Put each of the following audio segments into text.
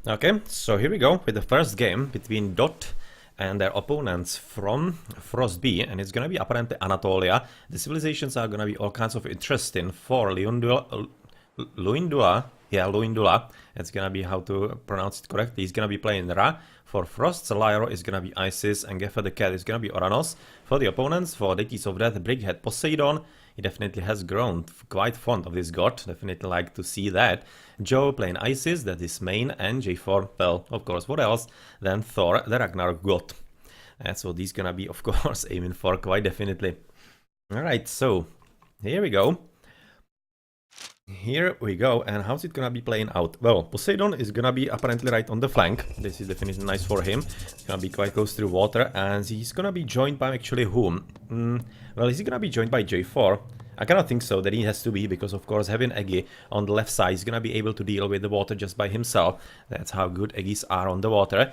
Okay, so here we go with the first game between DoD and their opponents from Frost B, and it's gonna be apparently Anatolia. The civilizations are gonna be all kinds of interesting for Luindula. Yeah, Luindula. It's gonna be how to pronounce it correctly. He's gonna be playing Ra. For Frost, Lyro is gonna be Isis, and Geffer the Cat is gonna be Oranos. For the opponents, for Deities of Death, Brighead Poseidon. He definitely has grown quite fond of this god, definitely like to see that. Joe playing Isis, that is main, and J4, well, of course, what else than Thor, the Ragnarok god. That's what he's gonna be, of course, aiming for, quite definitely. Alright, so, here we go. Here we go, and how's it gonna be playing out? Well, Poseidon is gonna be apparently right on the flank. This is definitely nice for him. It's gonna be quite close to water, and he's gonna be joined by actually whom? Well, is he gonna be joined by J4? I cannot think so, that he has to be, because of course having Eggy on the left side is gonna be able to deal with the water just by himself. That's how good Eggies are on the water,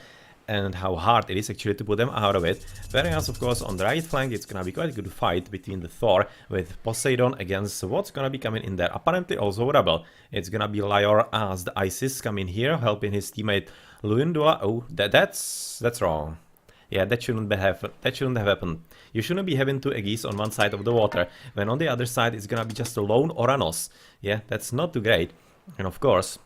and how hard it is actually to put them out of it. Whereas, of course, on the right flank, it's gonna be quite a good fight between the Thor with Poseidon against what's gonna be coming in there. Apparently also Rebel. It's gonna be Lyre as the Isis coming here, helping his teammate Luindula. Oh, that's wrong. Yeah, that shouldn't have happened. You shouldn't be having two Aegis on one side of the water, when on the other side it's gonna be just a lone Oranos. Yeah, that's not too great. And of course,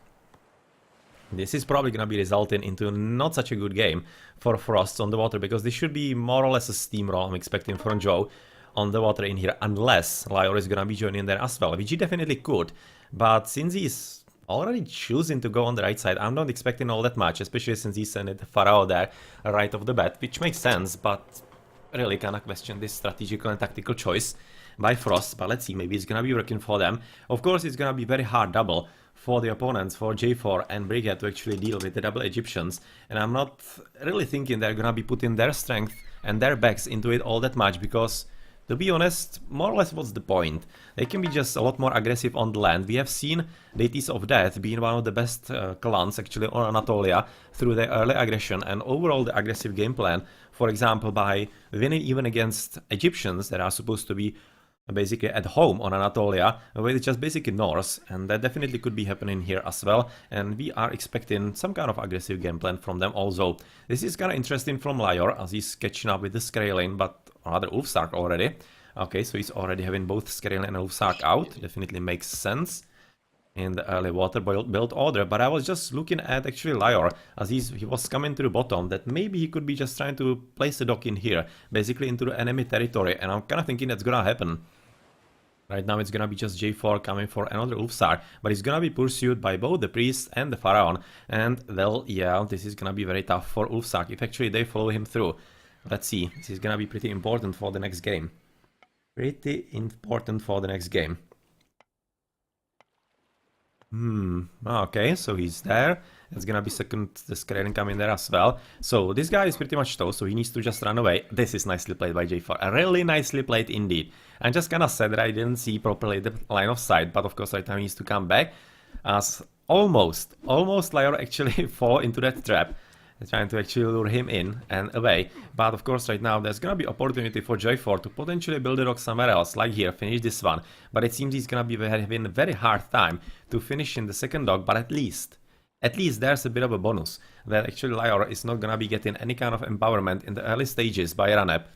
this is probably gonna be resulting into not such a good game for Frost on the water, because this should be more or less a steamroll I'm expecting from Joe on the water in here, unless Lyre is gonna be joining there as well, which he definitely could. But since he's already choosing to go on the right side, I'm not expecting all that much, especially since he sent the Pharaoh there right off the bat, which makes sense, but really kinda question this strategical and tactical choice by Frost. But let's see, maybe it's gonna be working for them. Of course, it's gonna be very hard double for the opponents, for J4 and Brigade, to actually deal with the double Egyptians, and I'm not really thinking they're gonna be putting their strength and their backs into it all that much, because to be honest, more or less what's the point? They can be just a lot more aggressive on the land. We have seen Deities of Death being one of the best clans actually on Anatolia through their early aggression and overall the aggressive game plan. For example, by winning even against Egyptians that are supposed to be basically at home on Anatolia, where it's just basically Norse, and that definitely could be happening here as well, and we are expecting some kind of aggressive game plan from them also. This is kind of interesting from Lyre, as he's catching up with the Skrailing, but rather Ulfsark already. Okay, so he's already having both Skrailing and Ulfsark out, definitely makes sense in the early water build order. But I was just looking at actually Lyre, as he was coming to the bottom, that maybe he could be just trying to place a dock in here, basically into the enemy territory, and I'm kind of thinking that's gonna happen. Right now it's gonna be just J4 coming for another Ulfsar, but he's gonna be pursued by both the priest and the Pharaoh, and well, yeah, this is gonna be very tough for Ulfsar if actually they follow him through. Let's see, this is gonna be pretty important for the next game. Pretty important for the next game. Okay, so he's there. It's gonna be second the Skrailing coming there as well. So this guy is pretty much toast, so he needs to just run away. This is nicely played by J4. Really nicely played indeed. I'm just kinda sad that I didn't see properly the line of sight, but of course right now he needs to come back. As almost Lyre actually fall into that trap. They're trying to actually lure him in and away, but of course right now there's gonna be opportunity for J4 to potentially build a dock somewhere else, like here, finish this one, but it seems he's gonna be having a very hard time to finish in the second dock, but at least there's a bit of a bonus, that actually Lyre is not gonna be getting any kind of empowerment in the early stages by Ranep.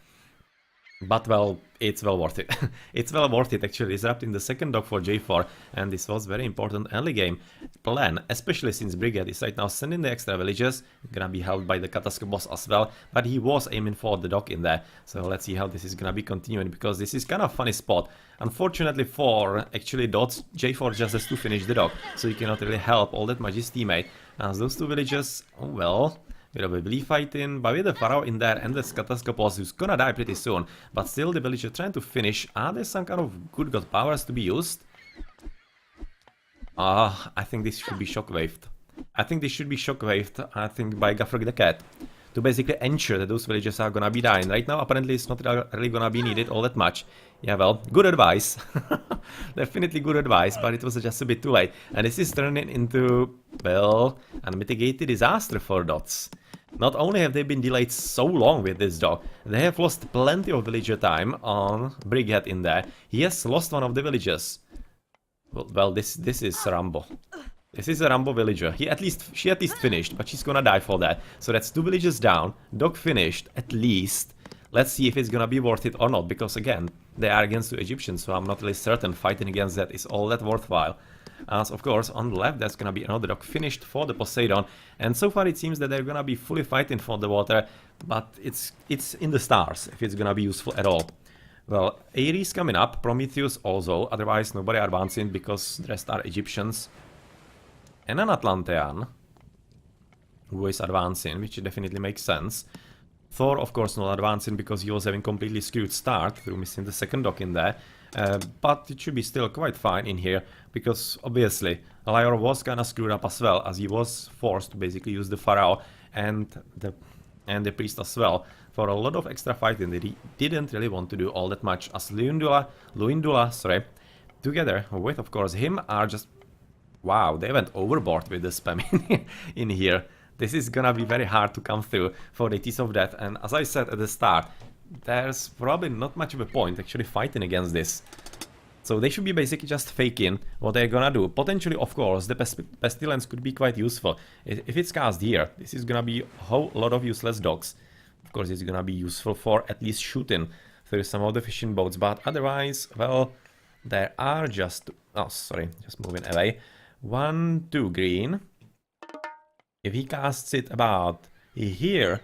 But well, it's well worth it. It's well worth it actually disrupting the second dock for J4, and this was very important early game plan, especially since Brigade is right now sending the extra villages, gonna be held by the Kataska boss as well, but he was aiming for the dock in there, so let's see how this is gonna be continuing, because this is kind of a funny spot. Unfortunately for actually Dots, J4 just has to finish the dock, so he cannot really help all that much his teammate, as those two villages, oh well, probably fighting, but with the Pharaoh in there and the Skataskopos, who's gonna die pretty soon, but still the villager trying to finish. Are there some kind of good god powers to be used? I think this should be shockwaved. I think by Gaffer the Cat, to basically ensure that those villagers are gonna be dying. Right now, apparently it's not really gonna be needed all that much. Yeah, well, good advice. Definitely good advice, but it was just a bit too late. And this is turning into, well, unmitigated disaster for Dots. Not only have they been delayed so long with this dog, they have lost plenty of villager time on Brighead in there. He has lost one of the villagers. Well, this is Rambo. This is a Rambo villager. She at least finished, but she's gonna die for that. So that's 2 villagers down. Dog finished, at least. Let's see if it's gonna be worth it or not, because again, they are against 2 Egyptians, so I'm not really certain fighting against that is all that worthwhile. As of course, on the left, there's gonna be another dog finished for the Poseidon, and so far it seems that they're gonna be fully fighting for the water, but it's in the stars if it's gonna be useful at all. Well, Ares coming up, Prometheus also, otherwise nobody advancing because the rest are Egyptians. And an Atlantean, who is advancing, which definitely makes sense. Thor, of course, not advancing because he was having completely screwed start through missing the second dock in there. But it should be still quite fine in here, because obviously Lyra was kinda screwed up as well, as he was forced to basically use the Pharaoh and the priest as well for a lot of extra fighting that he didn't really want to do all that much, as Luindula, sorry, together with, of course, him are just... Wow, they went overboard with the spam in here. This is gonna be very hard to come through for the Teeth of Death, and as I said at the start, there's probably not much of a point actually fighting against this. So they should be basically just faking what they're gonna do. Potentially, of course, the Pestilence could be quite useful. If it's cast here, this is gonna be a whole lot of useless dogs. Of course, it's gonna be useful for at least shooting through some of the fishing boats, but otherwise, well, there are just... Oh, sorry, just moving away. 1, 2 green. If he casts it about here,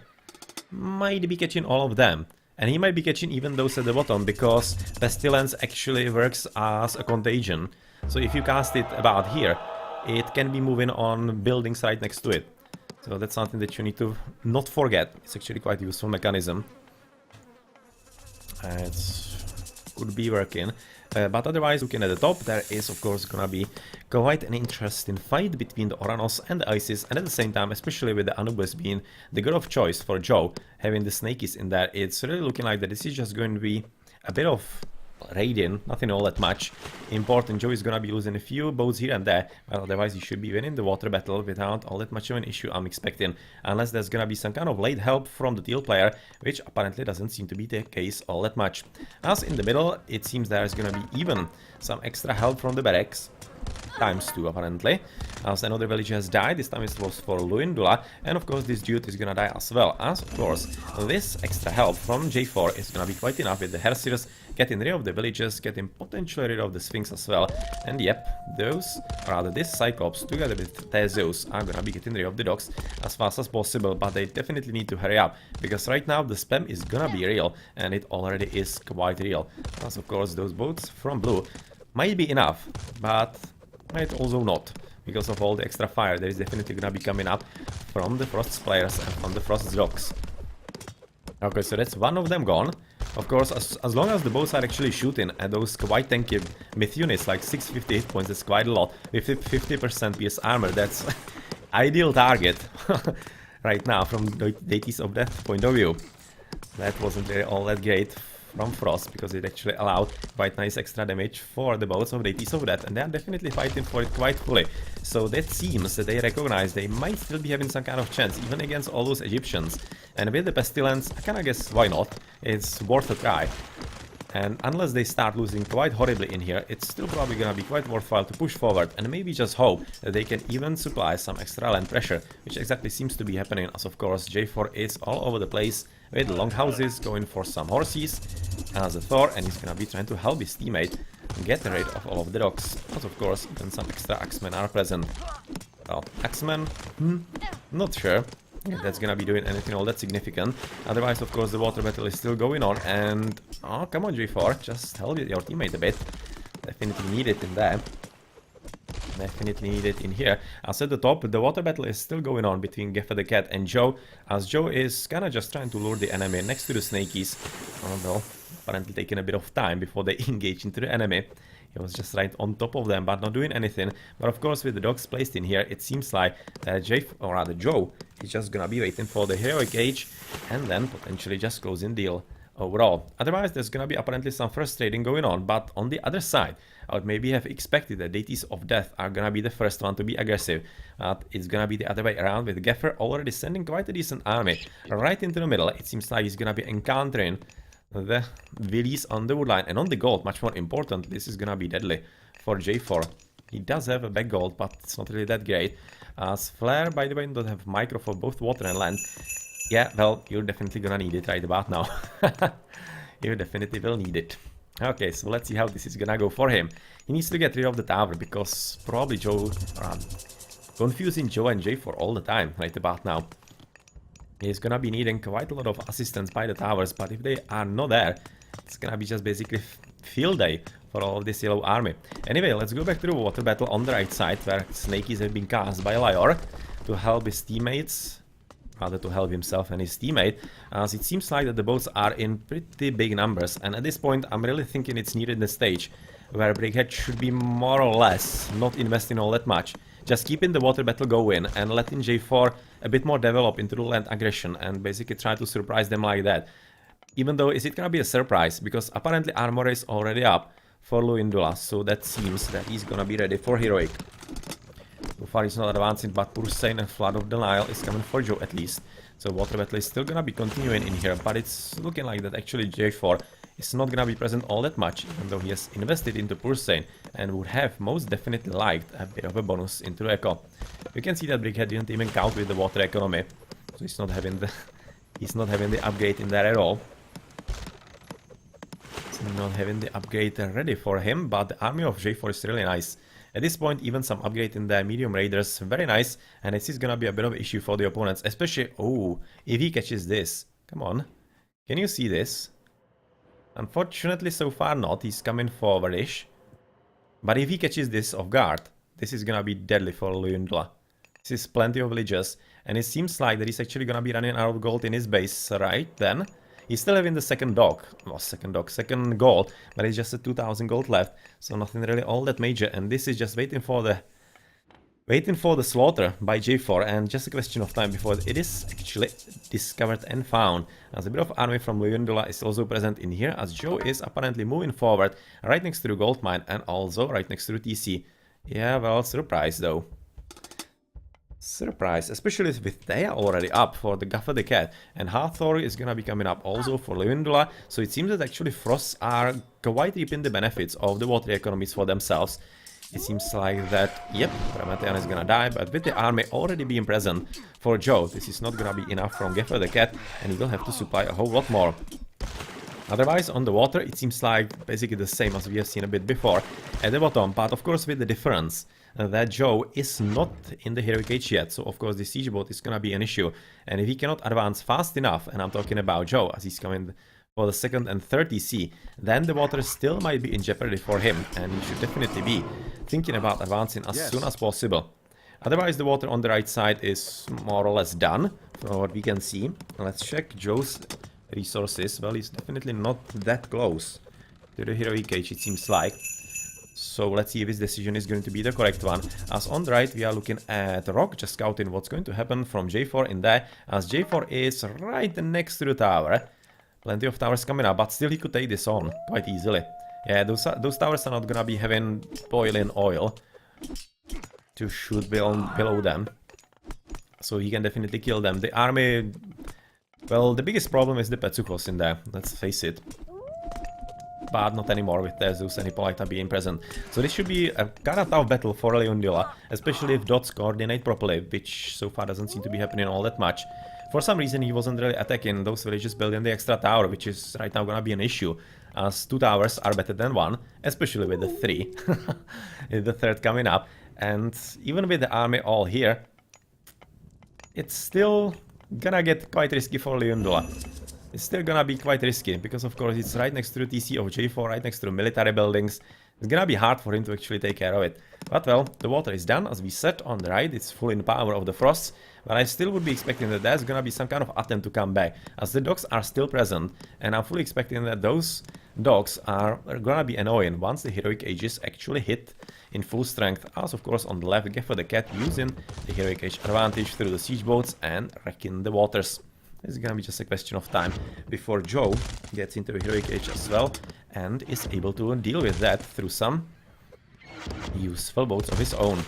might be catching all of them. And he might be catching even those at the bottom, because Pestilence actually works as a contagion. So if you cast it about here, it can be moving on buildings right next to it. So that's something that you need to not forget. It's actually quite a useful mechanism. It could be working. But otherwise, looking at the top, there is of course gonna be quite an interesting fight between the Oranos and the Isis, and at the same time, especially with the Anubis being the god of choice for Joe, having the snakies in there, it's really looking like that this is just going to be a bit of raiding, nothing all that much. Important, Joe is gonna be losing a few boats here and there, but otherwise he should be winning the water battle without all that much of an issue, I'm expecting, unless there's gonna be some kind of late help from the teal player, which apparently doesn't seem to be the case all that much. As in the middle, it seems there's gonna be even some extra help from the barracks, ×2 apparently, as another villager has died. This time it was for Luindula, and of course this dude is gonna die as well, as of course this extra help from J4 is gonna be quite enough with the Hersirs getting rid of the villagers, getting potentially rid of the Sphinx as well, and yep, those, or rather this Cyclops together with Theseus are gonna be getting rid of the docks as fast as possible, but they definitely need to hurry up, because right now the spam is gonna be real, and it already is quite real, as of course those boats from blue might be enough, but might also not, because of all the extra fire that is definitely gonna be coming up from the Frost's players and from the Frost's docks. Okay, so that's one of them gone. Of course, as long as the boats are actually shooting at those quite tanky myth units, like 650 hit points, that's quite a lot. With 50% PS armor, that's ideal target right now from the Deities of Death point of view. That wasn't really all that great from Frost, because it actually allowed quite nice extra damage for the boats of Deities of Death, and they are definitely fighting for it quite fully. So that seems that they recognize they might still be having some kind of chance, even against all those Egyptians. And with the Pestilence, I kinda guess why not, it's worth a try. And unless they start losing quite horribly in here, it's still probably gonna be quite worthwhile to push forward and maybe just hope that they can even supply some extra land pressure, which exactly seems to be happening, as of course J4 is all over the place with longhouses going for some horses as a Thor, and he's gonna be trying to help his teammate get rid of all of the docks, as of course even some extra axemen are present. Well, axemen? Not sure if that's gonna be doing anything all that significant. Otherwise, of course, the water battle is still going on, and... Oh, come on, J4, just help your teammate a bit. Definitely need it in there. Definitely need it in here. As at the top, the water battle is still going on between Geffer the Cat and Joe, as Joe is kinda just trying to lure the enemy next to the snakies. Oh, well, apparently taking a bit of time before they engage into the enemy. He was just right on top of them, but not doing anything. But of course, with the dogs placed in here, it seems like Joe is just gonna be waiting for the heroic age, and then potentially just closing deal overall. Otherwise, there's gonna be apparently some frustrating going on, but on the other side, I would maybe have expected that Deities of Death are gonna be the first one to be aggressive, but it's gonna be the other way around, with Geffer already sending quite a decent army right into the middle. It seems like he's gonna be encountering the Willies on the woodline, and on the gold, much more important, this is gonna be deadly for J4. He does have a back gold, but it's not really that great. As Flare, by the way, don't have micro for both water and land. Yeah, well, you're definitely gonna need it right about now. You definitely will need it. Okay, so let's see how this is gonna go for him. He needs to get rid of the tower because probably Joe... confusing Joe and J4 all the time right about now. He's gonna be needing quite a lot of assistance by the towers, but if they are not there, it's gonna be just basically field day for all of this yellow army. Anyway, let's go back to the water battle on the right side, where Snakies have been cast by Lyor to help his teammates, rather to help himself and his teammate, as it seems like that the boats are in pretty big numbers, and at this point I'm really thinking it's needed in the stage, where Brighead should be more or less not investing all that much. Just keeping the water battle going and letting J4 a bit more develop into the land aggression and basically try to surprise them like that. Even though, is it gonna be a surprise? Because apparently armor is already up for Luindula, so that seems that he's gonna be ready for heroic. So far he's not advancing, but Pursein and Flood of the Nile is coming for Joe at least. So water battle is still gonna be continuing in here, but it's looking like that actually J4 is not gonna be present all that much, even though he has invested into Pursein and would have most definitely liked a bit of a bonus into the eco. You can see that Brighead didn't even count with the water economy, so he's not having the upgrade in there at all. He's not having the upgrade ready for him, but the army of J4 is really nice. At this point, even some upgrade in the medium raiders, very nice, and this is gonna be a bit of an issue for the opponents, especially, oh, if he catches this. Come on, can you see this? Unfortunately, so far not. He's coming forward-ish. But if he catches this off guard, this is gonna be deadly for Luindula. This is plenty of villagers, and it seems like that he's actually gonna be running out of gold in his base right then. He's still having the second gold, but it's just a 2000 gold left, so nothing really all that major, and this is just waiting for the slaughter by J4, and just a question of time before it is actually discovered and found. As a bit of army from Luindula is also present in here, as Joe is apparently moving forward right next to the gold mine and also right next to the TC. Yeah, well, surprise though. Surprise, especially with they are already up for the Gaffer the Cat, and Hathor is gonna be coming up also for Luindula, so it seems that actually Frosts are quite reaping the benefits of the water economies for themselves. It seems like that, yep, Pramatean is gonna die, but with the army already being present for Joe, this is not gonna be enough from Gaffer the Cat, and he will have to supply a whole lot more. Otherwise, on the water, it seems like basically the same as we have seen a bit before at the bottom, but of course with the difference that Joe is not in the heroic age yet, so of course the siege boat is gonna be an issue, and if he cannot advance fast enough, and I'm talking about Joe as he's coming for the second and third TC, then the water still might be in jeopardy for him, and he should definitely be thinking about advancing as soon as possible. Otherwise, the water on the right side is more or less done, from what we can see. Let's check Joe's resources. Well, he's definitely not that close to the heroic age, it seems like. So let's see if his decision is going to be the correct one. As on the right, we are looking at Rock, just scouting what's going to happen from J4 in there, as J4 is right next to the tower. Plenty of towers coming up, but still he could take this on quite easily. Yeah, those towers are not gonna be having boiling oil to shoot below them. So he can definitely kill them. The army... Well, the biggest problem is the Petsuchos in there, let's face it. But not anymore with Zeus and Hippolyta being present. So this should be a kind of tough battle for Luindula, especially if dots coordinate properly, which so far doesn't seem to be happening all that much. For some reason he wasn't really attacking those villages building the extra tower, which is right now gonna be an issue, as 2 towers are better than 1, especially with the 3. The third coming up, and even with the army all here, it's still gonna get quite risky for Luindula. It's still gonna be quite risky, because of course it's right next to the TC of J4, right next to the military buildings. It's gonna be hard for him to actually take care of it. But well, the water is done, as we said on the right, it's full in power of the Frosts. But I still would be expecting that there's gonna be some kind of attempt to come back, as the dogs are still present, and I'm fully expecting that those dogs are gonna be annoying once the heroic ages actually hit in full strength, as of course on the left, Gaffer the Cat using the heroic age advantage through the siege boats and wrecking the waters. It's gonna be just a question of time before Joe gets into the heroic age as well, and is able to deal with that through some useful boats of his own.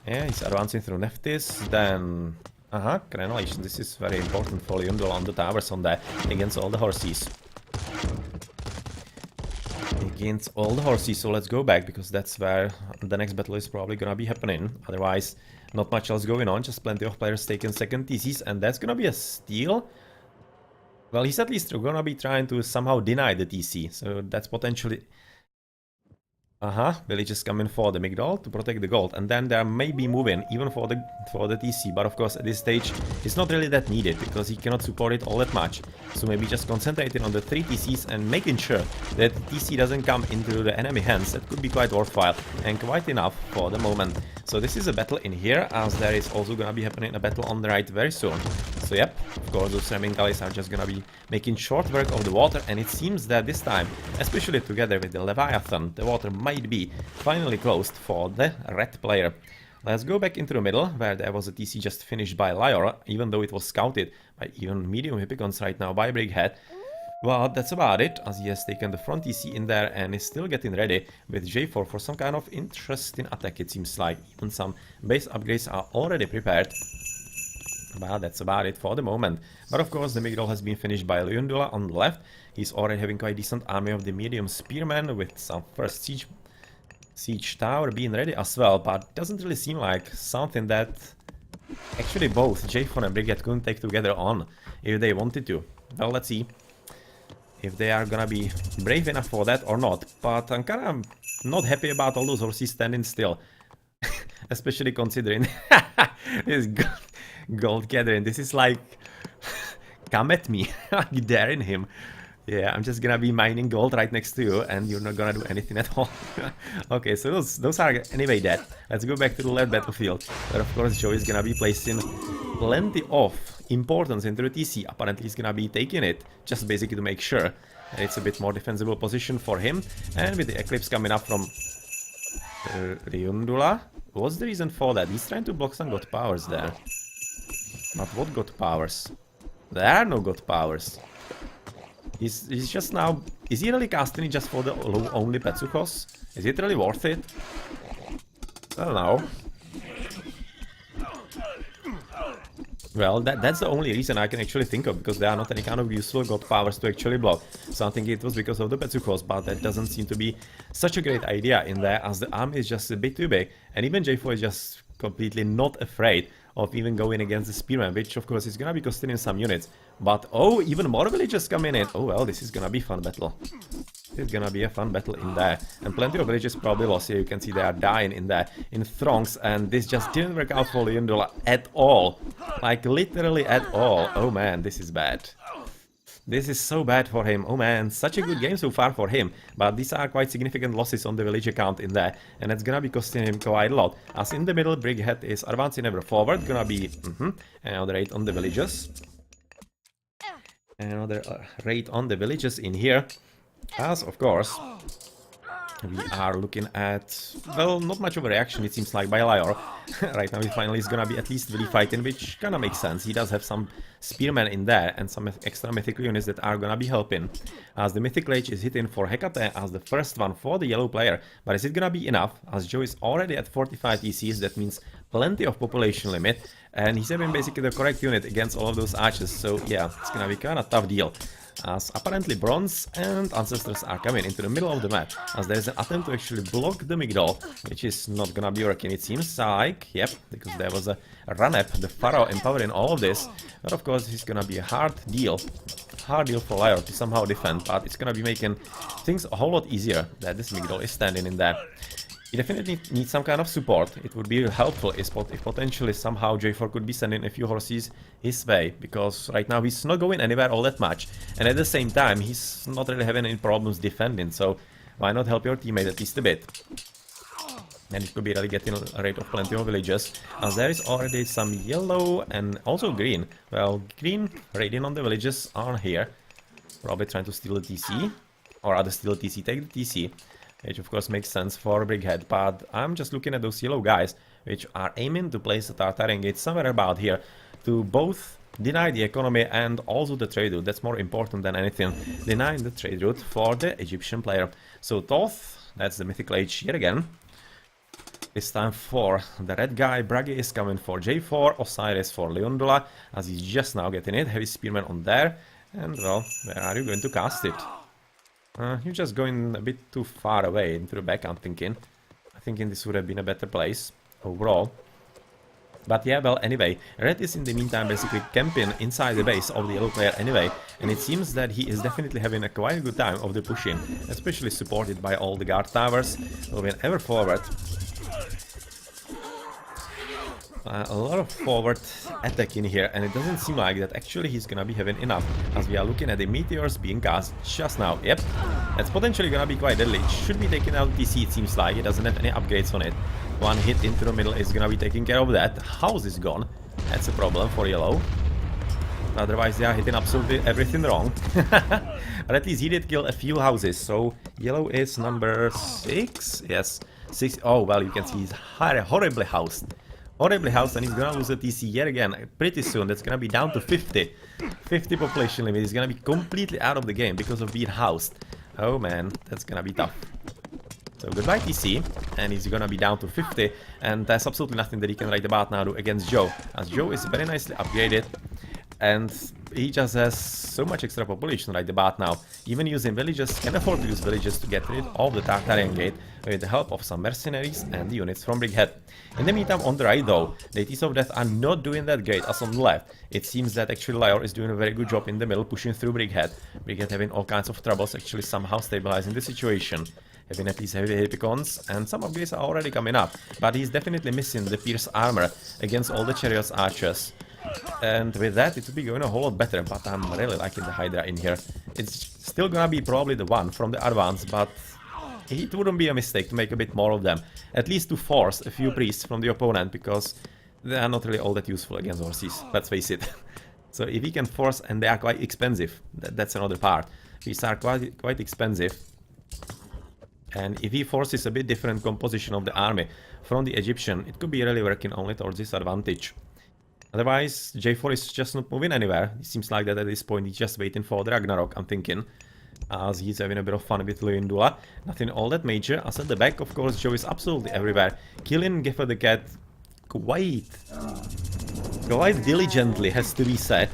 Yeah, he's advancing through Nephthys, then... Crenellation, this is very important for Luindula on the towers on there, against all the horses. He against all the horses, so let's go back, because that's where the next battle is probably gonna be happening. Otherwise, not much else going on, just plenty of players taking second TCs, and that's gonna be a steal. Well, he's at least gonna be trying to somehow deny the TC, so that's potentially... Villages coming for the Migdol to protect the gold, and then they may be moving even for the TC, but of course at this stage it's not really that needed, because he cannot support it all that much. So maybe just concentrating on the 3 TCs and making sure that TC doesn't come into the enemy hands. That could be quite worthwhile and quite enough for the moment. So this is a battle in here, as there is also gonna be happening a battle on the right very soon. So yep, of course those Ramming Galleys are just gonna be making short work of the water, and it seems that this time, especially together with the Leviathan, the water might be finally closed for the red player. Let's go back into the middle, where there was a TC just finished by Lyra, even though it was scouted by even medium Hippicons right now by Brighead. Well, that's about it, as he has taken the front TC in there and is still getting ready with J4 for some kind of interesting attack, it seems like. Even some base upgrades are already prepared. Well, that's about it for the moment. But of course, the Migdol has been finished by Leondula on the left. He's already having quite a decent army of the medium spearmen, with some first siege tower being ready as well, but doesn't really seem like something that actually both J4 and Brigade couldn't take together on if they wanted to. Well, let's see if they are gonna be brave enough for that or not, but I'm kinda not happy about all those horses standing still. Especially considering this gold gathering. This is like, come at me, like daring him. Yeah, I'm just gonna be mining gold right next to you, and you're not gonna do anything at all. Okay, so those are anyway dead. Let's go back to the left battlefield, where of course Joe is gonna be placing plenty of importance into the TC. Apparently he's gonna be taking it, just basically to make sure that it's a bit more defensible position for him. And with the Eclipse coming up from Riundula, what's the reason for that? He's trying to block some god powers there. But what god powers? There are no god powers. He's just now... Is he really casting it just for the only Petsuchos? Is it really worth it? I don't know. Well, that's the only reason I can actually think of, because there are not any kind of useful god powers to actually block. So I think it was because of the Petsuchos, but that doesn't seem to be such a great idea in there, as the army is just a bit too big. And even J4 is just completely not afraid of even going against the Spearman, which of course is gonna be costing him some units. But oh, even more villagers coming in. Oh well, this is gonna be a fun battle. It's gonna be a fun battle in there. And plenty of villages probably lost here. You can see they are dying in there in throngs, and this just didn't work out for Leondola at all. Like literally at all. Oh man, this is bad. This is so bad for him. Oh man, such a good game so far for him. But these are quite significant losses on the village account in there. And it's gonna be costing him quite a lot. As in the middle, Brighead is advancing ever forward. Gonna be another raid on the villages. Another raid on the villages in here. As of course, we are looking at, well, not much of a reaction it seems like by Lyor. Right now he finally is gonna be at least really fighting, which kinda makes sense. He does have some spearmen in there and some extra mythical units that are gonna be helping. As the mythic rage is hitting for Hecate as the first one for the yellow player. But is it gonna be enough? As Joe is already at 45 ECs, that means plenty of population limit. And he's having basically the correct unit against all of those archers. So yeah, it's gonna be kinda tough deal. As apparently Bronze and Ancestors are coming into the middle of the map, as there is an attempt to actually block the Migdol, which is not gonna be working, it seems like. Yep, because there was a run-up, the Pharaoh empowering all of this. But of course it's gonna be a hard deal for Lyor to somehow defend, but it's gonna be making things a whole lot easier that this Migdol is standing in there. He definitely needs some kind of support. It would be helpful if potentially somehow J4 could be sending a few horses his way, because right now he's not going anywhere all that much, and at the same time he's not really having any problems defending, so why not help your teammate at least a bit? And it could be really getting rid of plenty of villages, as there is already some yellow and also green. Well, green raiding on the villages are here, probably trying to steal the TC, or rather steal the TC, take the TC. Which of course makes sense for Brighead, but I'm just looking at those yellow guys, which are aiming to place a Tartarian gate somewhere about here, to both deny the economy and also the trade route. That's more important than anything, denying the trade route for the Egyptian player. So Thoth, that's the mythical age yet again. This time for the red guy, Bragi is coming for J4, Osiris for Leondola, as he's just now getting it, heavy spearman on there, and well, where are you going to cast it? You're just going a bit too far away into the back, I'm thinking. I thinking this would have been a better place overall. But yeah, well, anyway, Red is in the meantime basically camping inside the base of the yellow player anyway, and it seems that he is definitely having a quite good time of the pushing, especially supported by all the guard towers, moving ever forward. A lot of forward attack in here, and it doesn't seem like that actually he's gonna be having enough, as we are looking at the meteors being cast just now. Yep, that's potentially gonna be quite deadly. It should be taking out TC, it seems like. It doesn't have any upgrades on it. One hit into the middle is gonna be taking care of that. House is gone. That's a problem for yellow. Otherwise they are hitting absolutely everything wrong. But at least he did kill a few houses, so yellow is number 6? Yes, 6. Oh, well, you can see he's horribly housed. Horribly housed, and he's gonna lose the TC yet again pretty soon. That's gonna be down to 50. 50 population limit. He's gonna be completely out of the game because of being housed. Oh man, that's gonna be tough. So goodbye TC, and he's gonna be down to 50, and there's absolutely nothing that he can write about now against Joe, as Joe is very nicely upgraded, and he just has so much extra population right about now. Even using villages, can afford to use villages to get rid of the Tartarian gate with the help of some mercenaries and the units from Brighead. In the meantime, on the right though, the ATs of Death are not doing that great as on the left. It seems that actually Lyre is doing a very good job in the middle, pushing through Brighead. Brighead having all kinds of troubles, actually somehow stabilizing the situation. Having at least heavy Hypicons, and some upgrades are already coming up, but he's definitely missing the Pierce armor against all the Chariot's archers. And with that, it would be going a whole lot better, but I'm really liking the Hydra in here. It's still gonna be probably the one from the advance, but it wouldn't be a mistake to make a bit more of them. At least to force a few priests from the opponent, because they are not really all that useful against horses, let's face it. So if he can force, and they are quite expensive, that's another part. These are quite expensive. And if he forces a bit different composition of the army from the Egyptian, it could be really working only towards his advantage. Otherwise, J4 is just not moving anywhere. It seems like that at this point he's just waiting for the Ragnarok, I'm thinking. As he's having a bit of fun with Luyendula. Nothing all that major, as at the back, of course, Joe is absolutely everywhere. Killing Giffer the Cat quite diligently, has to be said.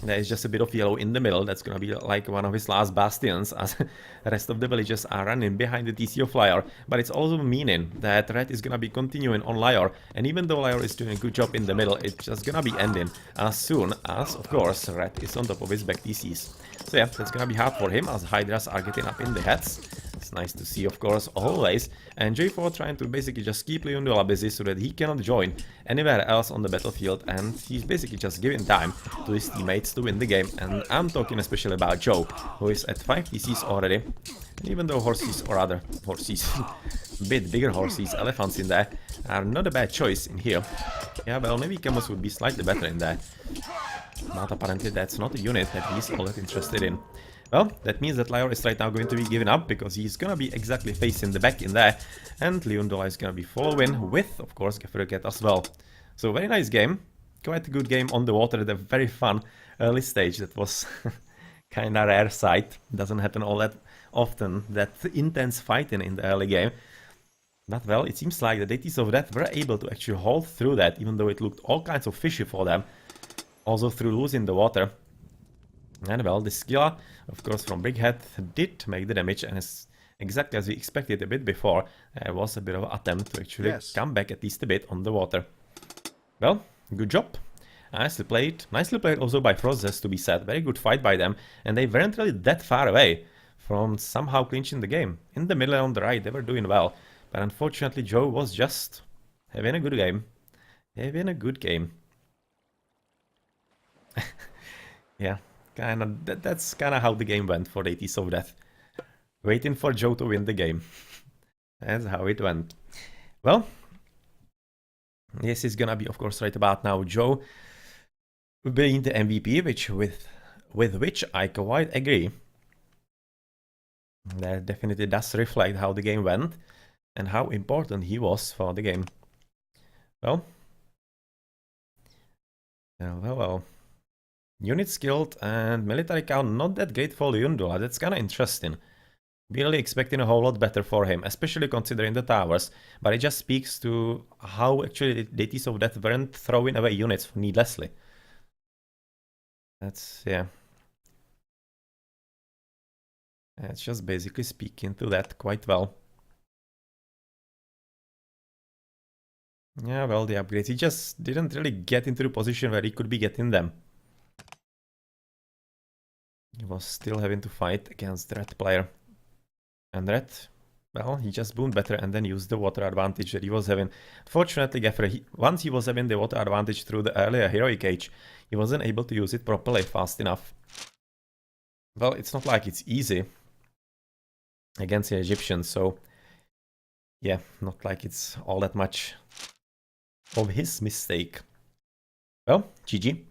There is just a bit of yellow in the middle. That's gonna be like one of his last bastions, as the rest of the villages are running behind the TC of Lyre. But it's also meaning that Red is gonna be continuing on Lyre, and even though Lyre is doing a good job in the middle, it's just gonna be ending as soon as, of course, Red is on top of his back TCs. So yeah, that's gonna be hard for him, as Hydras are getting up in the heads. It's nice to see, of course, always. And J4 trying to basically just keep Luyendula busy so that he cannot join anywhere else on the battlefield, and he's basically just giving time to his teammates to win the game. And I'm talking especially about Joe, who is at 5 TCs already. And even though horses, or other horses, a bit bigger horses, elephants in there, are not a bad choice in here. Yeah, well, maybe Camus would be slightly better in there. But apparently that's not a unit that he's all that interested in. Well, that means that Lyre is right now going to be giving up, because he's gonna be exactly facing the back in there, and Luyendula is gonna be following with, of course, Gefreget as well. So very nice game, quite a good game on the water at a very fun early stage. That was kinda rare sight, doesn't happen all that often, that intense fighting in the early game. But well, it seems like the deities of death were able to actually hold through that, even though it looked all kinds of fishy for them, also through losing the water. And well, the Skilla, of course, from Brighead did make the damage, and as exactly as we expected a bit before, there was a bit of an attempt to actually come back at least a bit on the water. Well, good job. Nicely played also by Frozes, to be said. Very good fight by them, and they weren't really that far away from somehow clinching the game. In the middle and on the right, they were doing well, but unfortunately Joe was just having a good game. Having a good game. Yeah. That's kind of how the game went for the ATs of Death. Waiting for Joe to win the game. That's how it went. Well, this is gonna be, of course, right about now Joe being the MVP, with which I quite agree. That definitely does reflect how the game went and how important he was for the game. Well. Well. Unit skilled and military count not that great for Luyendula. That's kinda interesting. Really expecting a whole lot better for him, especially considering the towers. But it just speaks to how actually the deities of death weren't throwing away units needlessly. That's, yeah. It's just basically speaking to that quite well. Yeah, well, the upgrades. He just didn't really get into the position where he could be getting them. He was still having to fight against the red player. And red, well, he just boomed better and then used the water advantage that he was having. Fortunately, Geffer, once he was having the water advantage through the earlier heroic age, he wasn't able to use it properly fast enough. Well, it's not like it's easy against the Egyptians, so yeah, not like it's all that much of his mistake. Well, GG.